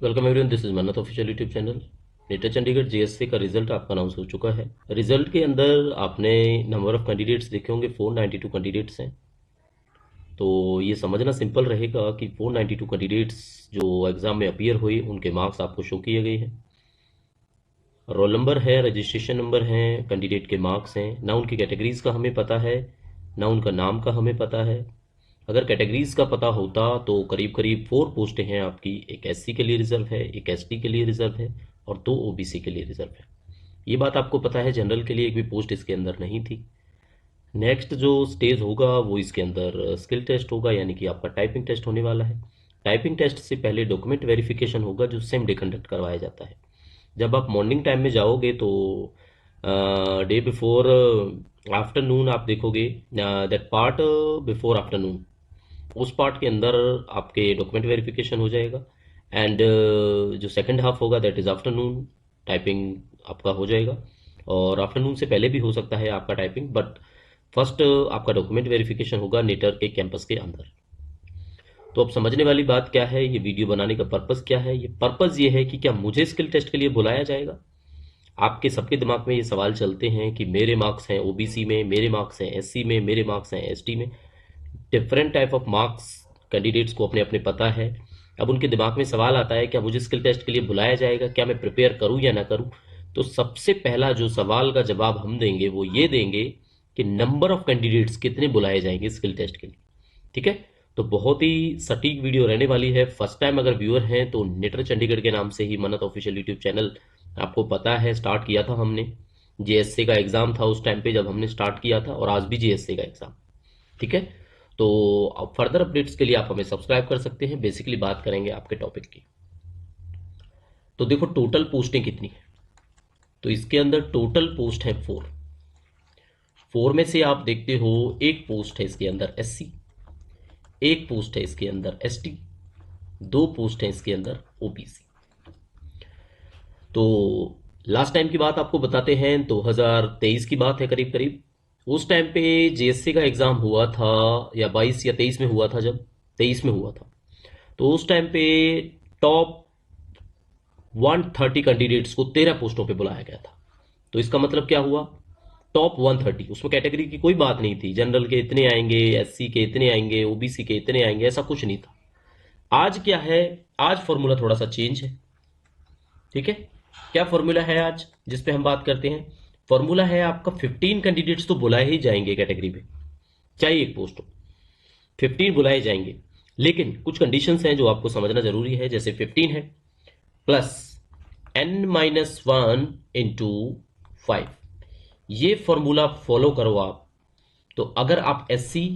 Welcome everyone, this is Mannat official YouTube channel. NEET Chandigarh GSC का result आपका announce हो चुका है। रिजल्ट के अंदर आपने नंबर ऑफ कैंडिडेट्स देखे होंगे, 492 कैंडिडेट्स हैं। तो ये समझना सिंपल रहेगा कि 492 कैंडिडेट्स जो एग्ज़ाम में अपीयर हुए उनके मार्क्स आपको शो किए गए हैं। रोल नंबर है, रजिस्ट्रेशन नंबर है, कैंडिडेट के मार्क्स हैं। ना उनकी कैटेगरीज का हमें पता है, ना उनका नाम का हमें पता है। अगर कैटेगरीज का पता होता तो करीब करीब 4 पोस्टें हैं आपकी। एक एससी के लिए रिजर्व है, एक एसटी के लिए रिजर्व है और 2 ओबीसी के लिए रिजर्व है। ये बात आपको पता है, जनरल के लिए एक भी पोस्ट इसके अंदर नहीं थी। नेक्स्ट जो स्टेज होगा वो इसके अंदर स्किल टेस्ट होगा, यानी कि आपका टाइपिंग टेस्ट होने वाला है। टाइपिंग टेस्ट से पहले डॉक्यूमेंट वेरिफिकेशन होगा जो सेम डे कंडक्ट करवाया जाता है। जब आप मॉर्निंग टाइम में जाओगे तो डे बिफोर आफ्टरनून आप देखोगे दैट पार्ट बिफोर आफ्टरनून, उस पार्ट के अंदर आपके डॉक्यूमेंट वेरिफिकेशन हो जाएगा। एंड जो सेकंड हाफ होगा दैट इज़ आफ्टरनून, टाइपिंग आपका हो जाएगा। और आफ्टरनून से पहले भी हो सकता है आपका टाइपिंग, बट फर्स्ट आपका डॉक्यूमेंट वेरिफिकेशन होगा नेटर के कैंपस के अंदर। तो अब समझने वाली बात क्या है, ये वीडियो बनाने का पर्पज़ क्या है। ये पर्पज़ ये है कि क्या मुझे स्किल टेस्ट के लिए बुलाया जाएगा। आपके सबके दिमाग में ये सवाल चलते हैं कि मेरे मार्क्स हैं ओबीसी में, मेरे मार्क्स हैं एससी में, मेरे मार्क्स हैं एसटी में। Different type of marks candidates को अपने अपने पता है। अब उनके दिमाग में सवाल आता है क्या मुझे स्किल टेस्ट के लिए बुलाया जाएगा, क्या मैं प्रिपेयर करूं या ना करूं। तो सबसे पहला जो सवाल का जवाब हम देंगे वो ये देंगे कि नंबर ऑफ कैंडिडेट्स कितने बुलाए जाएंगे स्किल टेस्ट के लिए। ठीक है। तो बहुत ही सटीक वीडियो रहने वाली है। फर्स्ट टाइम अगर व्यूअर हैं तो नेटर चंडीगढ़ के नाम से ही मन्नत ऑफिशियल यूट्यूब चैनल आपको पता है, स्टार्ट किया था हमने। जीएससी का एग्जाम था उस टाइम पे जब हमने स्टार्ट किया था, और आज भी जीएससी का एग्जाम। ठीक है। तो अब फर्दर अपडेट्स के लिए आप हमें सब्सक्राइब कर सकते हैं। बेसिकली बात करेंगे आपके टॉपिक की। तो देखो टोटल पोस्टें कितनी है। तो इसके अंदर टोटल पोस्ट है 4 में से आप देखते हो एक पोस्ट है इसके अंदर एससी, एक पोस्ट है इसके अंदर एसटी, 2 पोस्ट है इसके अंदर ओबीसी। तो लास्ट टाइम की बात आपको बताते हैं, 2023 की बात है करीब करीब। उस टाइम पे जीएससी का एग्जाम हुआ था, या 22 या 23 में हुआ था, जब 23 में हुआ था। तो उस टाइम पे टॉप 130 कैंडिडेट्स को 13 पोस्टों पे बुलाया गया था। तो इसका मतलब क्या हुआ, टॉप 130, उसमें कैटेगरी की कोई बात नहीं थी, जनरल के इतने आएंगे, एससी के इतने आएंगे, ओबीसी के इतने आएंगे, ऐसा कुछ नहीं था। आज क्या है, आज फॉर्मूला थोड़ा सा चेंज है। ठीक है। क्या फॉर्मूला है आज जिस पे हम बात करते हैं। फॉर्मूला है आपका 15 कैंडिडेट्स तो बुलाए ही जाएंगे कैटेगरी में, चाहे एक पोस्ट हो, 15 बुलाए जाएंगे। लेकिन कुछ कंडीशंस हैं जो आपको समझना जरूरी है। जैसे 15 है प्लस n-1 इंटू 5, ये फॉर्मूला फॉलो करो आप। तो अगर आप एससी,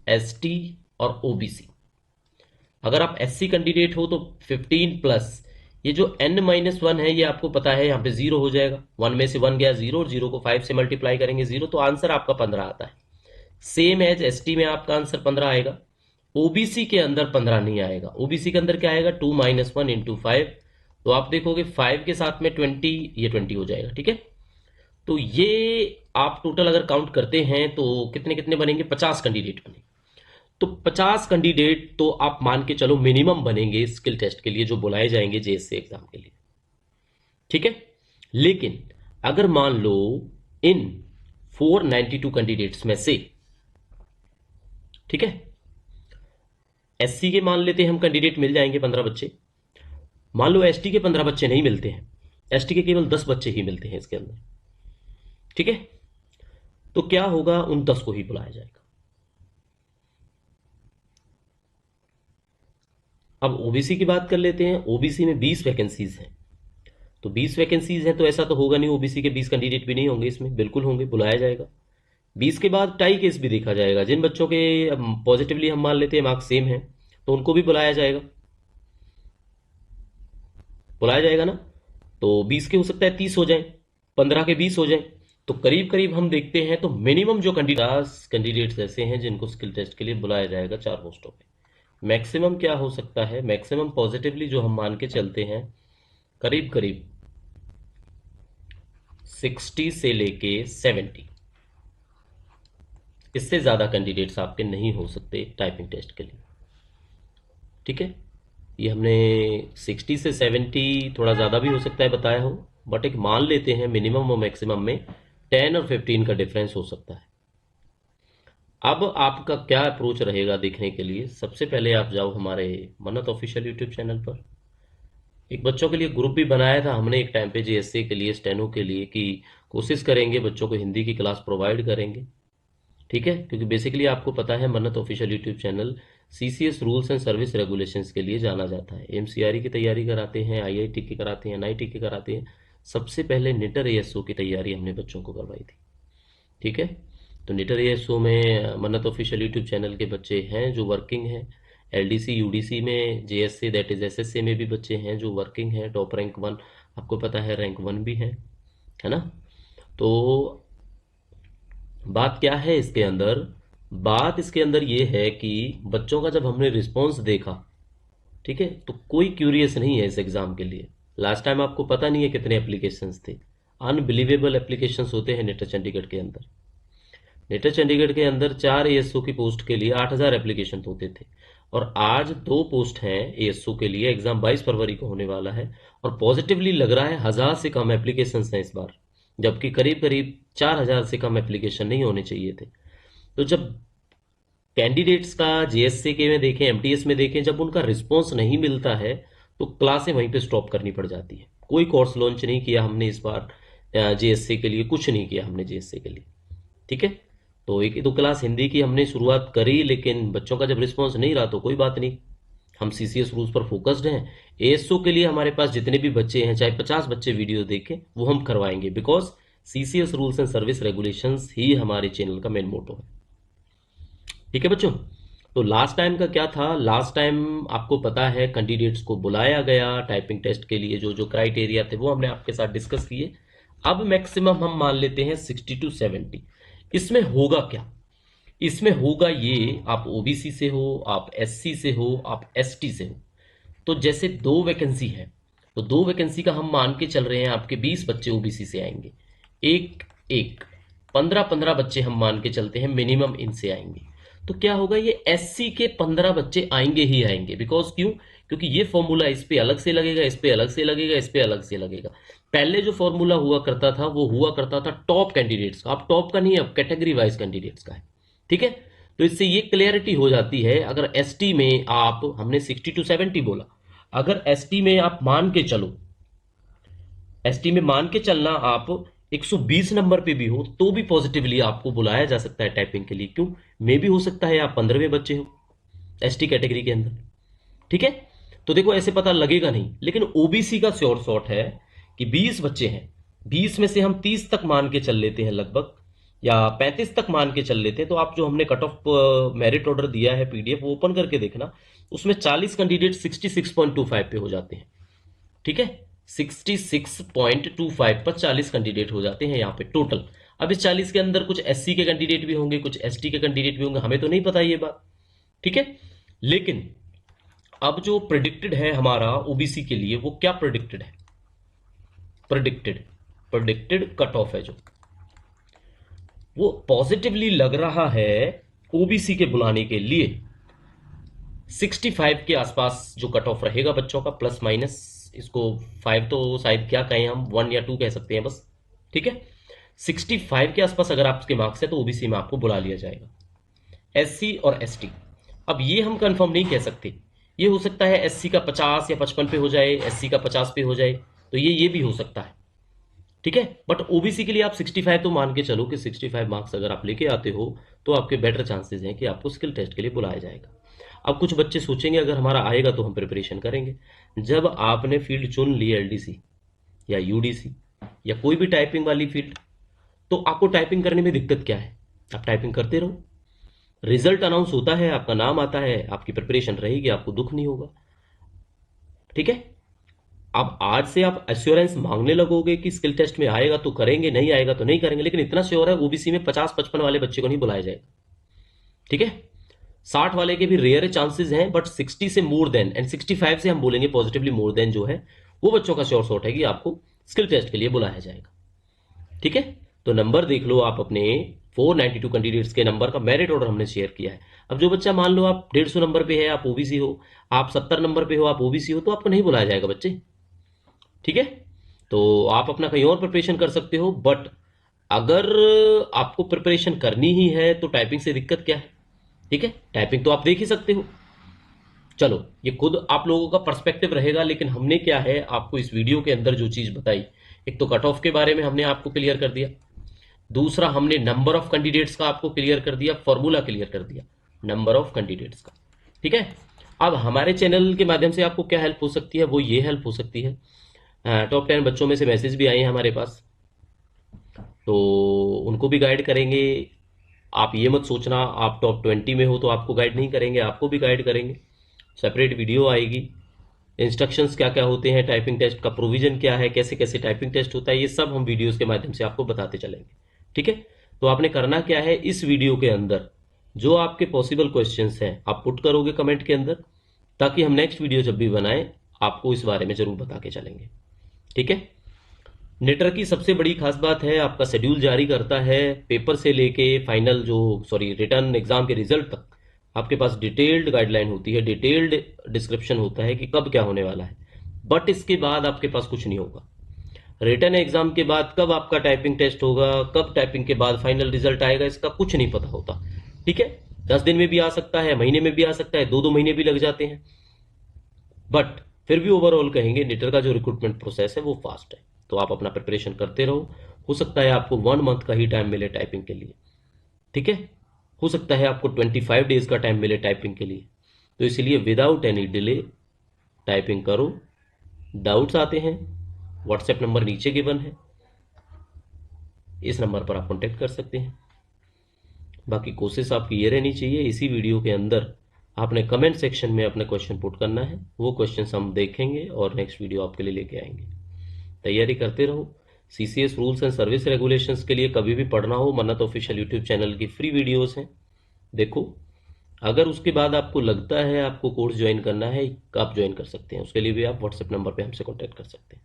एसटी और ओबीसी, अगर आप एससी कैंडिडेट हो तो 15 प्लस ये जो n-1 है, ये आपको पता है यहाँ पे 0 हो जाएगा। 1 में से 1 गया 0, और 0 को 5 से मल्टीप्लाई करेंगे 0, तो आंसर आपका 15 आता है। सेम एज एसटी में आपका आंसर 15 आएगा। ओबीसी के अंदर 15 नहीं आएगा। ओबीसी के अंदर क्या आएगा, 2-1 इंटू 5। तो आप देखोगे 5 के साथ में 20, ये 20 हो जाएगा। ठीक है। तो ये आप टोटल अगर काउंट करते हैं तो कितने कितने बनेंगे, 50 कैंडिडेट बनेंगे। तो 50 कैंडिडेट तो आप मान के चलो मिनिमम बनेंगे स्किल टेस्ट के लिए, जो बुलाए जाएंगे जेएससी एग्जाम के लिए। ठीक है। लेकिन अगर मान लो इन 492 कैंडिडेट्स में से, ठीक है, एससी के मान लेते हैं हम कैंडिडेट मिल जाएंगे 15 बच्चे। मान लो एसटी के 15 बच्चे नहीं मिलते हैं, एसटी के केवल 10 बच्चे ही मिलते हैं इसके अंदर। ठीक है। तो क्या होगा, उन 10 को ही बुलाया जाएगा। अब ओबीसी की बात कर लेते हैं। ओबीसी में 20 वैकेंसीज हैं। तो 20 वैकेंसीज हैं तो ऐसा तो होगा नहीं ओबीसी के 20 कैंडिडेट भी नहीं होंगे इसमें, बिल्कुल होंगे, बुलाया जाएगा। 20 के बाद टाई केस भी देखा जाएगा। जिन बच्चों के पॉजिटिवली हम मान लेते हैं मार्क्स सेम है, तो उनको भी बुलाया जाएगा। बुलाया जाएगा ना। तो 20 के हो सकता है 30 हो जाए, 15 के 20 हो जाए। तो करीब करीब हम देखते हैं तो मिनिमम जो कैंडिडेट्स ऐसे हैं जिनको स्किल टेस्ट के लिए बुलाया जाएगा 4 पोस्टों पे। मैक्सिमम क्या हो सकता है, मैक्सिमम पॉजिटिवली जो हम मान के चलते हैं करीब करीब 60 से लेके 70, इससे ज़्यादा कैंडिडेट्स आपके नहीं हो सकते टाइपिंग टेस्ट के लिए। ठीक है। ये हमने 60 से 70 थोड़ा ज़्यादा भी हो सकता है बताया हो, बट एक मान लेते हैं मिनिमम और मैक्सिमम में 10 और 15 का डिफरेंस हो सकता है। अब आपका क्या अप्रोच रहेगा देखने के लिए, सबसे पहले आप जाओ हमारे मन्नत ऑफिशियल यूट्यूब चैनल पर। एक बच्चों के लिए ग्रुप भी बनाया था हमने एक टाइम पे जीएससी के लिए, स्टेनो के लिए, कि कोशिश करेंगे बच्चों को हिंदी की क्लास प्रोवाइड करेंगे। ठीक है, क्योंकि बेसिकली आपको पता है मन्नत official YouTube channel CCS rules and service regulations के लिए जाना जाता है। एमसीआरई की तैयारी कराते हैं, आईआईटी की कराते हैं, एनआईटी की कराते हैं। सबसे पहले निटर एएसओ की तैयारी हमने बच्चों को करवाई थी। ठीक है, तो निटर एएसओ में मन्नत ऑफिशियल यूट्यूब चैनल के बच्चे हैं जो वर्किंग हैं। एलडीसी यूडीसी में, जेएससी दैट इज एसएससी में भी बच्चे हैं जो वर्किंग हैं। टॉप रैंक 1 आपको पता है, रैंक 1 भी है ना। तो बात क्या है इसके अंदर, बात इसके अंदर ये है कि बच्चों का जब हमने रिस्पॉन्स देखा, ठीक है, तो कोई क्यूरियस नहीं है इस एग्जाम के लिए। लास्ट टाइम आपको पता नहीं है कितने एप्लीकेशंस थे, अनबिलीवेबल एप्लीकेशंस होते हैं नेटर चंडीगढ़ के अंदर। नेटर चंडीगढ़ के अंदर 4 एएसओ की पोस्ट के लिए 8000 एप्लीकेशन होते थे, और आज 2 पोस्ट हैं एएसओ के लिए। एग्जाम 22 फरवरी को होने वाला है, और पॉजिटिवली लग रहा है 1000 से कम एप्लीकेशन हैं इस बार, जबकि करीब करीब 4000 से कम एप्लीकेशन नहीं होने चाहिए थे। तो जब कैंडिडेट्स का जीएससी के में देखें, एमटीएस में देखें, जब उनका रिस्पॉन्स नहीं मिलता है तो क्लासें वहीं पे स्टॉप करनी पड़ जाती है। कोई कोर्स लॉन्च नहीं किया हमने इस बार जीएससी के लिए, कुछ नहीं किया हमने जीएससी के लिए। ठीक है, तो एक दो क्लास हिंदी की हमने शुरुआत करी, लेकिन बच्चों का जब रिस्पॉन्स नहीं रहा तो कोई बात नहीं, हम सीसीएस रूल्स पर फोकस्ड हैं। एएसओ के लिए हमारे पास जितने भी बच्चे हैं, चाहे 50 बच्चे वीडियो देखें, वो हम करवाएंगे, because CCS rules and service regulations ही हमारे चैनल का मेन मोटो है। ठीक है बच्चों, तो लास्ट टाइम का क्या था, लास्ट टाइम आपको पता है कैंडिडेट्स को बुलाया गया टाइपिंग टेस्ट के लिए, जो जो क्राइटेरिया थे वो हमने आपके साथ डिस्कस किए। अब मैक्सिमम हम मान लेते हैं 60 टू 70। इसमें होगा क्या, इसमें होगा ये, आप ओबीसी से हो, आप एससी से हो, आप एसटी से हो, तो जैसे 2 वैकेंसी है, तो 2 वैकेंसी का हम मान के चल रहे हैं आपके 20 बच्चे ओबीसी से आएंगे, एक एक 15-15 बच्चे हम मान के चलते हैं मिनिमम इनसे आएंगे। तो क्या होगा, ये एससी के 15 बच्चे आएंगे ही आएंगे, बिकॉज क्यों, क्योंकि ये फॉर्मूला इस पे अलग से लगेगा, इस पे अलग से लगेगा, इस पे अलग से लगेगा। पहले जो फॉर्मूला हुआ करता था वो हुआ करता था टॉप कैंडिडेट्स का, अब टॉप का नहीं, अब कैटेगरी वाइज कैंडिडेट्स का है। ठीक है, तो इससे ये क्लियरिटी हो जाती है। अगर एसटी में आप, हमने 60 टू 70 बोला, अगर एसटी में आप मान के चलो, एसटी में मान के चलना आप 120 नंबर पे भी हो तो भी पॉजिटिवली आपको बुलाया जा सकता है टाइपिंग के लिए। क्यों, मे भी हो सकता है आप 15वें बच्चे हो एसटी कैटेगरी के अंदर। ठीक है, तो देखो ऐसे पता लगेगा नहीं, लेकिन ओबीसी का श्योर शॉट है कि 20 बच्चे हैं, 20 में से हम 30 तक मान के चल लेते हैं लगभग, या 35 तक मान के चल लेते हैं। तो आप जो हमने कट ऑफ मेरिट ऑर्डर दिया है पीडीएफ, वो ओपन करके देखना, उसमें 40 कैंडिडेट 66.25 पे हो जाते हैं। ठीक है, 66.25 पर 40 कैंडिडेट हो जाते हैं यहाँ पे टोटल। अब इस 40 के अंदर कुछ एससी के कैंडिडेट भी होंगे, कुछ एसटी के कैंडिडेट भी होंगे, हमें तो नहीं पता ये बात। ठीक है, लेकिन अब जो प्रेडिक्टेड है हमारा ओबीसी के लिए, वो क्या प्रेडिक्टेड है, प्रेडिक्टेड कट ऑफ है जो, वो पॉजिटिवली लग रहा है ओबीसी के बुलाने के लिए 65 के आसपास जो कट ऑफ रहेगा बच्चों का, प्लस माइनस, इसको 5 तो शायद क्या कहें हम, 1 या 2 कह सकते हैं बस। ठीक है, 65 के आसपास अगर आपके मार्क्स है तो ओबीसी में आपको बुला लिया जाएगा। एससी और एसटी, अब ये हम कंफर्म नहीं कह सकते, ये हो सकता है एससी का 50 या 55 पे हो जाए, एससी का 50 पे हो जाए, तो ये भी हो सकता है। ठीक है, बट ओबीसी के लिए आप 65 तो मान के चलो कि 65 मार्क्स अगर आप लेके आते हो तो आपके बेटर चांसेस हैं कि आपको स्किल टेस्ट के लिए बुलाया जाएगा। अब कुछ बच्चे सोचेंगे अगर हमारा आएगा तो हम प्रिपरेशन करेंगे। जब आपने फील्ड चुन ली एलडीसी या यूडीसी या कोई भी टाइपिंग वाली फील्ड, तो आपको टाइपिंग करने में दिक्कत क्या है, आप टाइपिंग करते रहो, रिजल्ट अनाउंस होता है, आपका नाम आता है, आपकी प्रिपरेशन रहेगी, आपको दुख नहीं होगा। ठीक है, अब आज से आप एश्योरेंस मांगने लगोगे कि स्किल टेस्ट में आएगा तो करेंगे, नहीं आएगा तो नहीं करेंगे, लेकिन इतना श्योर है ओबीसी में 50-55 वाले बच्चे को नहीं बुलाया जाएगा। ठीक है, 60 वाले के भी रेयर चांसेस हैं, बट 60 से मोर देन एंड 65 से हम बोलेंगे पॉजिटिवली मोर देन जो है, वो बच्चों का श्योर शॉट है कि आपको स्किल टेस्ट के लिए बुलाया जाएगा। ठीक है, तो नंबर देख लो आप अपने 492 कैंडिडेट्स के नंबर का मेरिट ऑर्डर हमने शेयर किया है। अब जो बच्चा मान लो आप 150 नंबर पे है, आप ओबीसी हो, आप 70 नंबर पे हो, आप ओबीसी हो, तो आपको नहीं बुलाया जाएगा बच्चे, ठीक है। तो आप अपना कहीं और प्रिपरेशन कर सकते हो, बट अगर आपको प्रिपरेशन करनी ही है तो टाइपिंग से दिक्कत क्या है, ठीक है, टाइपिंग तो आप देख ही सकते हो। चलो, ये खुद आप लोगों का पर्सपेक्टिव रहेगा, लेकिन हमने क्या है आपको इस वीडियो के अंदर जो चीज बताई, एक तो कट ऑफ के बारे में हमने आपको क्लियर कर दिया, दूसरा हमने नंबर ऑफ कैंडिडेट्स का आपको क्लियर कर दिया, फॉर्मूला क्लियर कर दिया नंबर ऑफ कैंडिडेट्स का, ठीक है। अब हमारे चैनल के माध्यम से आपको क्या हेल्प हो सकती है, वो ये हेल्प हो सकती है, टॉप 10 बच्चों में से मैसेज भी आए हैं हमारे पास, तो उनको भी गाइड करेंगे। आप ये मत सोचना आप टॉप 20 में हो तो आपको गाइड नहीं करेंगे, आपको भी गाइड करेंगे। सेपरेट वीडियो आएगी, इंस्ट्रक्शंस क्या क्या होते हैं, टाइपिंग टेस्ट का प्रोविजन क्या है, कैसे कैसे टाइपिंग टेस्ट होता है, ये सब हम वीडियोस के माध्यम से आपको बताते चलेंगे, ठीक है। तो आपने करना क्या है, इस वीडियो के अंदर जो आपके पॉसिबल क्वेश्चंस हैं आप पुट करोगे कमेंट के अंदर, ताकि हम नेक्स्ट वीडियो जब भी बनाएं आपको इस बारे में जरूर बता के चलेंगे, ठीक है। नेटर की सबसे बड़ी खास बात है, आपका शेड्यूल जारी करता है पेपर से लेके फाइनल जो रिटर्न एग्जाम के रिजल्ट तक, आपके पास डिटेल्ड गाइडलाइन होती है, डिटेल्ड डिस्क्रिप्शन होता है कि कब क्या होने वाला है, बट इसके बाद आपके पास कुछ नहीं होगा। रिटर्न एग्जाम के बाद कब आपका टाइपिंग टेस्ट होगा, कब टाइपिंग के बाद फाइनल रिजल्ट आएगा, इसका कुछ नहीं पता होता, ठीक है। 10 दिन में भी आ सकता है, महीने में भी आ सकता है, 2-2 महीने भी लग जाते हैं, बट फिर भी ओवरऑल कहेंगे निटर का जो रिक्रूटमेंट प्रोसेस है वो फास्ट है। तो आप अपना प्रिपरेशन करते रहो, हो सकता है आपको 1 मंथ का ही टाइम मिले टाइपिंग के लिए, ठीक है, हो सकता है आपको 25 डेज का टाइम मिले टाइपिंग के लिए। तो इसलिए विदाउट एनी डिले टाइपिंग करो। डाउट्स आते हैं, व्हाट्सएप नंबर नीचे गिवन है, इस नंबर पर आप कॉन्टेक्ट कर सकते हैं। बाकी कोशिश आपकी ये रहनी चाहिए, इसी वीडियो के अंदर आपने कमेंट सेक्शन में अपने क्वेश्चन पुट करना है, वो क्वेश्चन हम देखेंगे और नेक्स्ट वीडियो आपके लिए लेके आएंगे। तैयारी करते रहो। CCS rules and service regulations के लिए कभी भी पढ़ना हो, मन्नत ऑफिशियल यूट्यूब चैनल की फ्री वीडियोस हैं, देखो। अगर उसके बाद आपको लगता है आपको कोर्स ज्वाइन करना है, आप ज्वाइन कर सकते हैं, उसके लिए भी आप व्हाट्सएप नंबर पे हमसे कॉन्टैक्ट कर सकते हैं।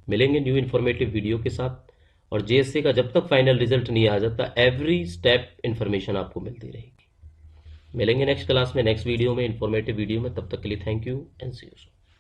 मिलेंगे न्यू इन्फॉर्मेटिव वीडियो के साथ, और जेएससी का जब तक फाइनल रिजल्ट नहीं आ जाता एवरी स्टेप इन्फॉर्मेशन आपको मिलती रहेगी। मिलेंगे नेक्स्ट क्लास में, नेक्स्ट वीडियो में, इन्फॉर्मेटिव वीडियो में, तब तक के लिए thank you and see you.